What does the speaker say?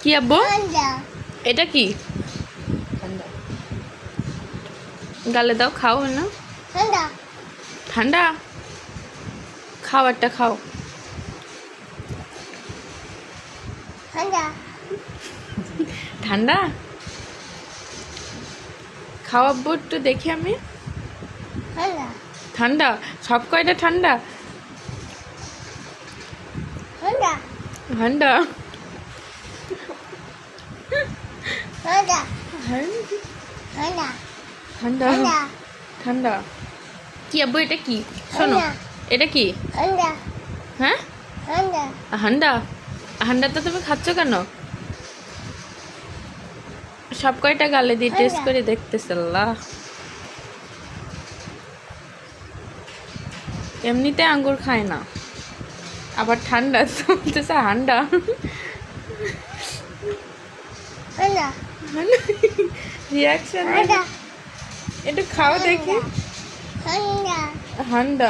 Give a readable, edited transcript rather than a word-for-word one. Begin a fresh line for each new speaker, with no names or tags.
কি আব্বু? এটা কি? গালে দাও, খাও না। ঠান্ডা? খাও, একটা খাও। ঠান্ডা? খাও আব্বু, একটু দেখি আমি। ঠান্ডা? সব কয়টা ঠান্ডা? ঠান্ডা? ঠান্ডা? ঠান্ডা? কি আব্বু, এটা কি? শোনো, এটা কি? হ্যাঁ, হান্ডা। হান্ডা তো তুমি খাচ্ছ কেন? সব কয়টা গালে দিয়ে টেস্ট করে দেখতেছে। আল্লাহ, এমনিতে আঙ্গুর খায় না, আবার ঠান্ডা বলতেছে হান্ডা। রিয়াকশন একটু খাও দেখি। হান্ডা?